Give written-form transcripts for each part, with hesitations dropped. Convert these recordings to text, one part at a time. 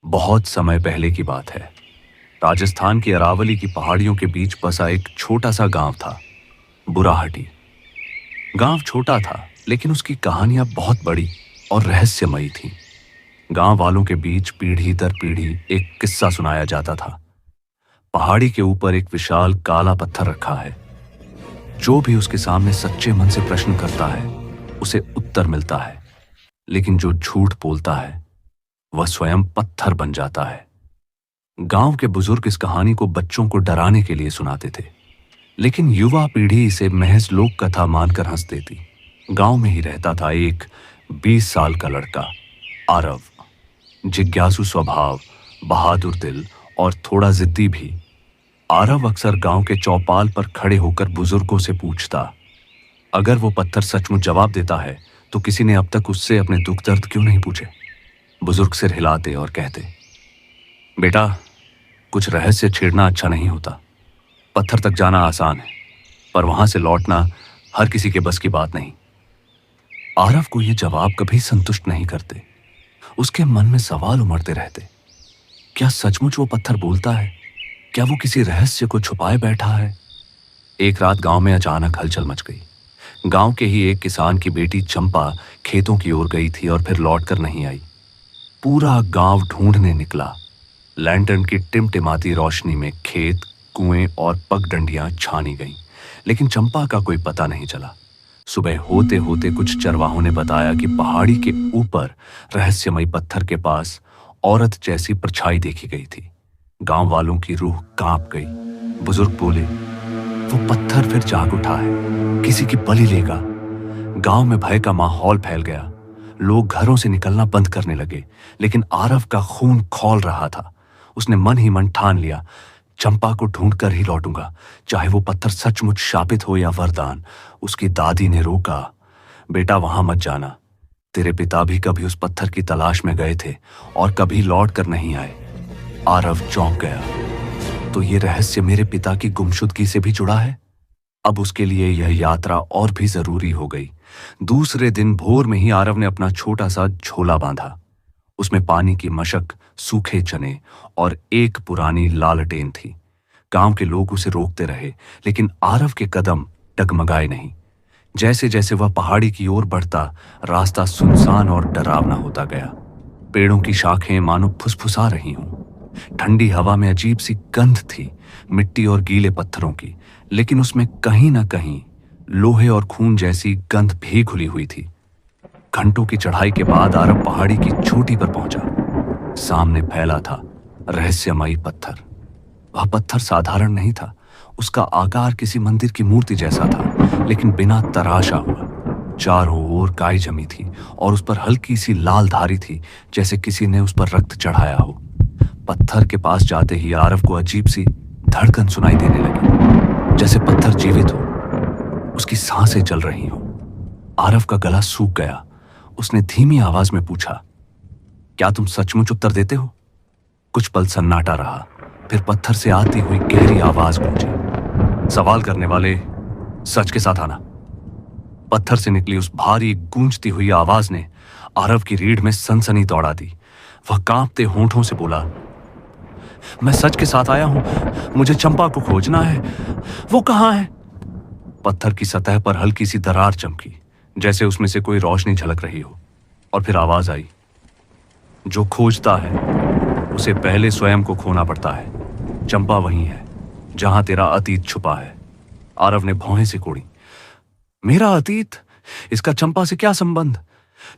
बहुत समय पहले की बात है। राजस्थान की अरावली की पहाड़ियों के बीच बसा एक छोटा सा गांव था, बुराहटी। गांव छोटा था, लेकिन उसकी कहानियां बहुत बड़ी और रहस्यमयी थीं। गांव वालों के बीच पीढ़ी दर पीढ़ी एक किस्सा सुनाया जाता था। पहाड़ी के ऊपर एक विशाल काला पत्थर रखा है। जो भी उसके सामने सच्चे मन से प्रश्न करता है, उसे उत्तर मिलता है। लेकिन जो झूठ बोलता है, वह स्वयं पत्थर बन जाता है। गांव के बुजुर्ग इस कहानी को बच्चों को डराने के लिए सुनाते थे, लेकिन युवा पीढ़ी इसे महज लोक कथा मानकर हंस देती। गांव में ही रहता था एक 20 साल का लड़का, आरव। जिज्ञासु स्वभाव, बहादुर दिल और थोड़ा जिद्दी भी। आरव अक्सर गांव के चौपाल पर खड़े होकर बुजुर्गों से पूछता, अगर वो पत्थर सचमुच जवाब देता है तो किसी ने अब तक उससे अपने दुख दर्द क्यों नहीं पूछे। बुजुर्ग सिर हिलाते और कहते, बेटा, कुछ रहस्य छेड़ना अच्छा नहीं होता। पत्थर तक जाना आसान है, पर वहां से लौटना हर किसी के बस की बात नहीं। आरव को ये जवाब कभी संतुष्ट नहीं करते। उसके मन में सवाल उमड़ते रहते। क्या सचमुच वो पत्थर बोलता है? क्या वो किसी रहस्य को छुपाए बैठा है? एक रात गांव में अचानक हलचल मच गई। गांव के ही एक किसान की बेटी चंपा खेतों की ओर गई थी और फिर लौटकर नहीं आई। पूरा गांव ढूंढने निकला। लैंटर्न की टिमटिमाती रोशनी में खेत, कुएं और पगडंडियां छानी गईं, लेकिन चंपा का कोई पता नहीं चला। सुबह होते होते कुछ चरवाहों ने बताया कि पहाड़ी के ऊपर रहस्यमयी पत्थर के पास औरत जैसी परछाई देखी गई थी। गांव वालों की रूह कांप गई। बुजुर्ग बोले, वो पत्थर फिर जाग उठा है, किसी की बलि लेगा। गांव में भय का माहौल फैल गया। लोग घरों से निकलना बंद करने लगे, लेकिन आरव का खून खौल रहा था। उसने मन ही मन ठान लिया, चंपा को ढूंढ कर ही लौटूंगा, चाहे वो पत्थर सचमुच शापित हो या वरदान। उसकी दादी ने रोका, बेटा वहां मत जाना। तेरे पिता भी कभी उस पत्थर की तलाश में गए थे और कभी लौट कर नहीं आए। आरव चौंक गया। तो ये रहस्य मेरे पिता की गुमशुदगी से भी जुड़ा है? अब उसके लिए यह यात्रा और भी जरूरी हो गई। दूसरे दिन भोर में ही आरव ने अपना छोटा सा झोला बांधा। उसमें पानी की मशक, सूखे चने और एक पुरानी लालटेन थी। गांव के लोग उसे रोकते रहे, लेकिन आरव के कदम डगमगाए नहीं। जैसे जैसे वह पहाड़ी की ओर बढ़ता, रास्ता सुनसान और डरावना होता गया। पेड़ों की शाखें मानो फुसफुसा रही हों। ठंडी हवा में अजीब सी गंध थी, मिट्टी और गीले पत्थरों की, लेकिन उसमें कहीं ना कहीं लोहे और खून जैसी गंध भी घुली हुई थी। घंटों की चढ़ाई के बाद आरव पहाड़ी की चोटी पर पहुंचा। सामने फैला था रहस्यमयी पत्थर। वह पत्थर साधारण नहीं था। उसका आकार किसी मंदिर की मूर्ति जैसा था, लेकिन बिना तराशा हुआ। चारों ओर काई जमी थी और उस पर हल्की सी लाल धारी थी, जैसे किसी ने उस पर रक्त चढ़ाया हो। पत्थर के पास जाते ही आरव को अजीब सी धड़कन सुनाई देने लगी, जैसे पत्थर जीवित हो, उसकी सांसें चल रही हो। आरव का गला सूख गया। उसने धीमी आवाज में पूछा, क्या तुम सचमुच उत्तर देते हो? कुछ पल सन्नाटा रहा, फिर पत्थर से आती हुई गहरी आवाज गूंजी, सवाल करने वाले सच के साथ आना। पत्थर से निकली उस भारी गूंजती हुई आवाज ने आरव की रीढ़ में सनसनी दौड़ा दी। वह कांपते होंठों से बोला, मैं सच के साथ आया हूं, मुझे चंपा को खोजना है। वो कहां है? पत्थर की सतह पर हल्की सी दरार चमकी, जैसे उसमें से कोई रोशनी झलक रही हो, और फिर आवाज आई, जो खोजता है उसे पहले स्वयं को खोना पड़ता है। चंपा वही है जहां तेरा अतीत छुपा है। आरव ने भौहें से कोड़ी, मेरा अतीत? इसका चंपा से क्या संबंध?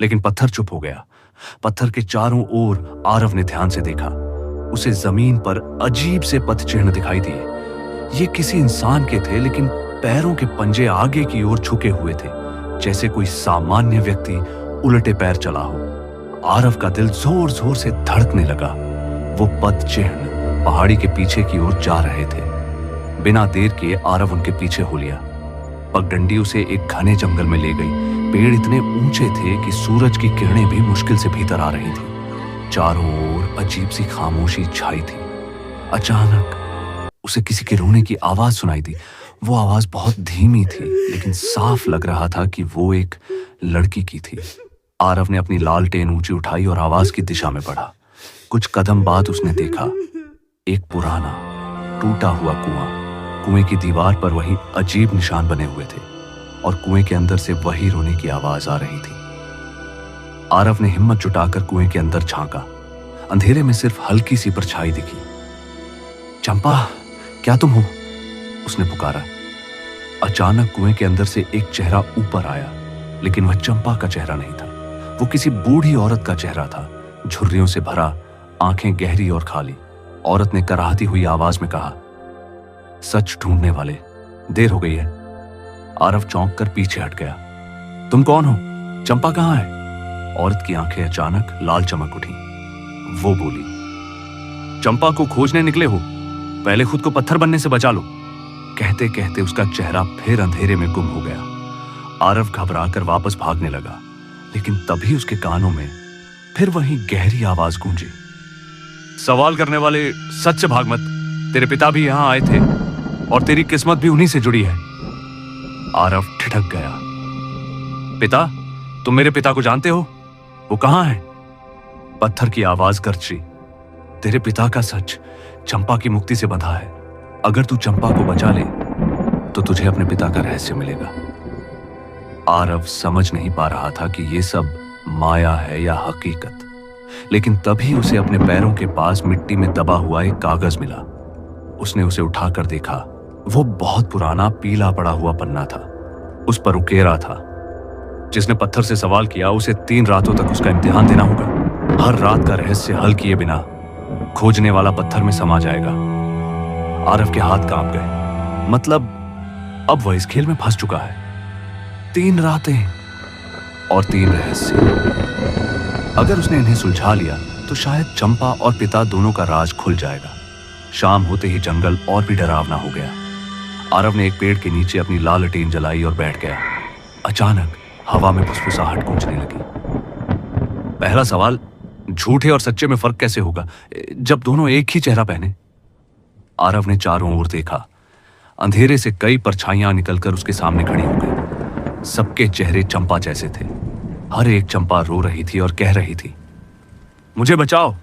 लेकिन पत्थर चुप हो गया। पत्थर के चारों ओर आरव ने ध्यान से देखा। उसे जमीन पर अजीब से पथ चिन्ह दिखाई दिए। ये किसी इंसान के थे, लेकिन पैरों के पंजे आगे की ओर झुके हुए थे, जैसे कोई सामान्य व्यक्ति उलटे पैर चला हो। आरव का दिल जोर जोर से धड़कने लगा। वो पद चिन्ह पहाड़ी के पीछे की ओर जा रहे थे। बिना देर किए आरव उनके पीछे हो लिया। पगडंडी उसे एक घने जंगल में ले गई। पेड़ इतने ऊंचे थे कि सूरज की किरणें भी मुश्किल से भीतर आ रही थी। चारों ओर अजीब सी खामोशी छाई थी। अचानक उसे किसी के रोने की आवाज सुनाई दी। वो आवाज बहुत धीमी थी, लेकिन साफ लग रहा था कि वो एक लड़की की थी। आरव ने अपनी लालटेन ऊंची उठाई और आवाज की दिशा में बढ़ा। कुछ कदम बाद उसने देखा एक पुराना टूटा हुआ कुआं। कुएं की दीवार पर वही अजीब निशान बने हुए थे और कुएं के अंदर से वही रोने की आवाज आ रही थी। आरव ने हिम्मत जुटाकर कुएं के अंदर झांका। अंधेरे में सिर्फ हल्की सी परछाई दिखी। चंपा, क्या तुम हो? उसने पुकारा। अचानक कुएं के अंदर से एक चेहरा ऊपर आया, लेकिन वह चंपा का चेहरा नहीं था। वो किसी बूढ़ी औरत का चेहरा था, झुर्रियों से भरा, आंखें गहरी और खाली। औरत ने कराहती हुई आवाज में कहा, सच ढूंढने वाले, देर हो गई है। आरव चौंक कर पीछे हट गया। तुम कौन हो? चंपा कहाँ है? औरत की आंखें अचानक लाल चमक उठी। वो बोली, चंपा को खोजने निकले हो? पहले खुद को पत्थर बनने से बचा लो। कहते कहते उसका चेहरा फिर अंधेरे में गुम हो गया। आरव घबराकर वापस भागने लगा, लेकिन तभी उसके कानों में फिर वही गहरी आवाज गूंजी, सवाल करने वाले, सच से भाग मत। तेरे पिता भी यहां आए थे और तेरी किस्मत भी उन्हीं से जुड़ी है। आरव ठिठक गया। पिता? तुम मेरे पिता को जानते हो? वो कहां है? पत्थर की आवाज गरजी, तेरे पिता का सच चंपा की मुक्ति से बंधा है। अगर तू चंपा को बचा ले तो तुझे अपने पिता का रहस्य मिलेगा। आरव समझ नहीं पा रहा था कि यह सब माया है या हकीकत, लेकिन तभी उसे अपने पैरों के पास मिट्टी में दबा हुआ एक कागज मिला। उसने उसे उठाकर देखा। वो बहुत पुराना पीला पड़ा हुआ पन्ना था। उस पर उकेरा था, जिसने पत्थर से सवाल किया उसे 3 रातों तक उसका इम्तिहान देना होगा। हर रात का रहस्य हल किए बिना खोजने वाला पत्थर में समा जाएगा। आरव के हाथ कांप गए। मतलब अब वह इस खेल में फंस चुका है। 3 रातें और 3 रहस्य। अगर उसने इन्हें सुलझा लिया तो शायद चंपा और पिता दोनों का राज खुल जाएगा। शाम होते ही जंगल और भी डरावना हो गया। आरव ने एक पेड़ के नीचे अपनी लालटेन जलाई और बैठ गया। अचानक हवा में फुसफुसाहट गूंजने लगी। पहला सवाल, झूठे और सच्चे में फर्क कैसे होगा जब दोनों एक ही चेहरा पहने? आरव ने चारों ओर देखा। अंधेरे से कई परछाइयां निकलकर उसके सामने खड़ी हो गई। सबके चेहरे चंपा जैसे थे। हर एक चंपा रो रही थी और कह रही थी, मुझे बचाओ,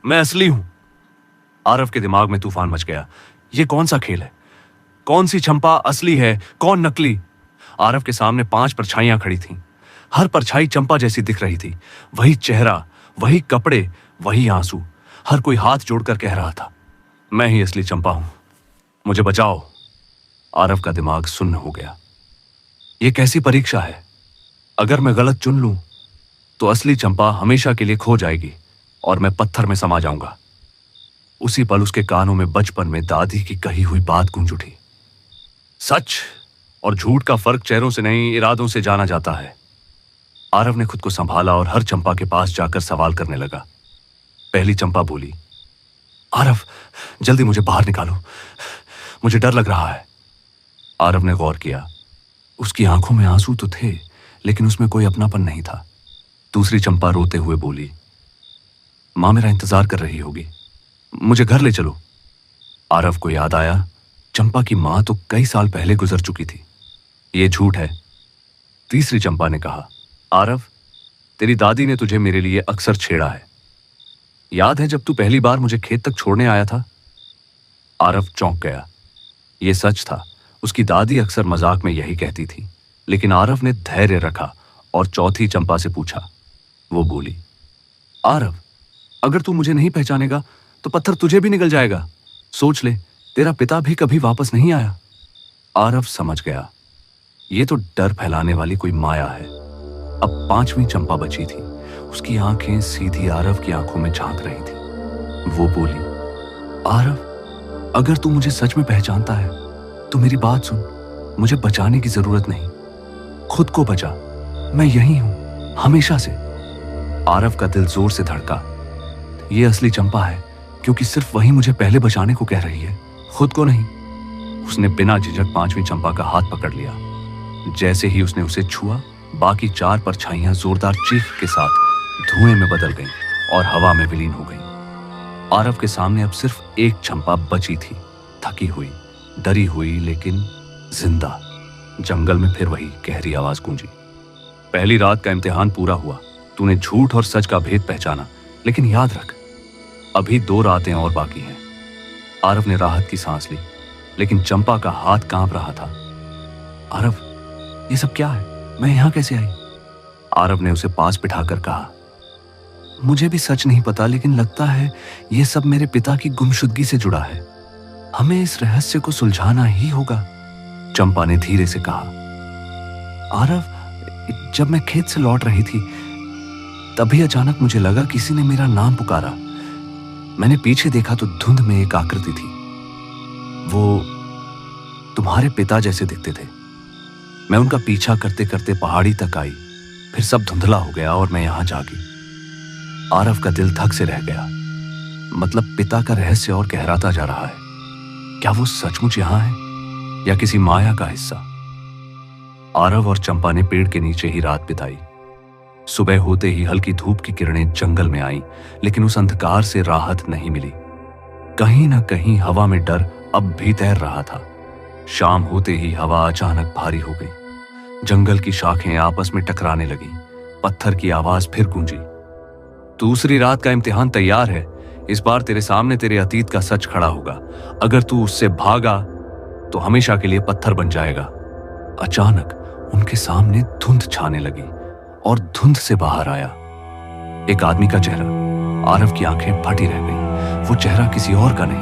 मैं असली हूं। आरव के दिमाग में तूफान मच गया। यह कौन सा खेल है? कौन सी चंपा असली है, कौन नकली? आरव के सामने 5 परछाइयां खड़ी थीं। हर परछाई चंपा जैसी दिख रही थी। वही चेहरा, वही कपड़े, वही आंसू। हर कोई हाथ जोड़कर कह रहा था, मैं ही असली चंपा हूं, मुझे बचाओ। आरव का दिमाग सुन्न हो गया। यह कैसी परीक्षा है? अगर मैं गलत चुन लूं तो असली चंपा हमेशा के लिए खो जाएगी और मैं पत्थर में समा जाऊंगा। उसी पल उसके कानों में बचपन में दादी की कही हुई बात गूंज उठी, सच और झूठ का फर्क चेहरों से नहीं, इरादों से जाना जाता है। आरव ने खुद को संभाला और हर चंपा के पास जाकर सवाल करने लगा। पहली चंपा बोली, आरव, जल्दी मुझे बाहर निकालो, मुझे डर लग रहा है। आरव ने गौर किया। उसकी आंखों में आंसू तो थे, लेकिन उसमें कोई अपनापन नहीं था। दूसरी चंपा रोते हुए बोली, मां मेरा इंतजार कर रही होगी, मुझे घर ले चलो। आरव को याद आया, चंपा की मां तो कई साल पहले गुजर चुकी थी। यह झूठ है। तीसरी चंपा ने कहा, आरव, तेरी दादी ने तुझे मेरे लिए अक्सर छेड़ा है। याद है जब तू पहली बार मुझे खेत तक छोड़ने आया था? आरव चौंक गया। यह सच था। उसकी दादी अक्सर मजाक में यही कहती थी, लेकिन आरव ने धैर्य रखा और चौथी चंपा से पूछा। वो बोली, आरव, अगर तू मुझे नहीं पहचानेगा तो पत्थर तुझे भी निगल जाएगा। सोच ले, तेरा पिता भी कभी वापस नहीं आया। आरव समझ गया, ये तो डर फैलाने वाली कोई माया है। अब 5वीं चंपा बची थी। उसकी आंखें सीधी आरव की आंखों में झांक रही थी। वो बोली, आरव, अगर तू मुझे सच में पहचानता है तो मेरी बात सुन, मुझे बचाने की जरूरत नहीं, खुद को बचा, मैं यही हूं हमेशा से। आरव का दिल जोर से धड़का। ये असली चंपा है, क्योंकि सिर्फ वही मुझे पहले बचाने को कह रही है, खुद को नहीं। उसने बिना झिझक 5वीं चंपा का हाथ पकड़ लिया। जैसे ही उसने उसे छुआ, बाकी 4 परछाइयां जोरदार चीख के साथ धुएं में बदल गईं और हवा में विलीन हो गईं। आरव के सामने अब सिर्फ एक चंपा बची थी, थकी हुई, डरी हुई, लेकिन जिंदा। जंगल में फिर वही गहरी आवाज गूंजी, पहली रात का इम्तिहान पूरा हुआ। तूने झूठ और सच का भेद पहचाना, लेकिन याद रख, अभी 2 रातें और बाकी हैं। आरव ने राहत की सांस ली, लेकिन चंपा का हाथ कांप रहा था। आरव, ये सब क्या है? मैं यहां कैसे आई? आरव ने उसे पास बिठाकर कहा, मुझे भी सच नहीं पता, लेकिन लगता है यह सब मेरे पिता की गुमशुदगी से जुड़ा है। हमें इस रहस्य को सुलझाना ही होगा। चंपा ने धीरे से कहा। आरव, जब मैं खेत से लौट रही थी तभी अचानक मुझे लगा किसी ने मेरा नाम पुकारा। मैंने पीछे देखा तो धुंध में एक आकृति थी। वो तुम्हारे पिता जैसे दिखते थे। मैं उनका पीछा करते करते पहाड़ी तक आई, फिर सब धुंधला हो गया और मैं यहां जागी। आरव का दिल धक से रह गया। मतलब पिता का रहस्य और गहराता जा रहा है। क्या वो सचमुच यहां है या किसी माया का हिस्सा? आरव और चंपा ने पेड़ के नीचे ही रात बिताई। सुबह होते ही हल्की धूप की किरणें जंगल में आईं, लेकिन उस अंधकार से राहत नहीं मिली। कहीं ना कहीं हवा में डर अब भी तैर रहा था। शाम होते ही हवा अचानक भारी हो गई। जंगल की शाखें आपस में टकराने लगी। पत्थर की आवाज फिर गूंजी। दूसरी रात का इम्तिहान तैयार है। इस बार तेरे सामने तेरे अतीत का सच खड़ा होगा। अगर तू उससे भागा तो हमेशा के लिए पत्थर बन जाएगा। अचानक उनके सामने धुंध छाने लगी और धुंध से बाहर आया एक आदमी का चेहरा। आरव की आंखें फटी रह गईं। वो चेहरा किसी और का नहीं,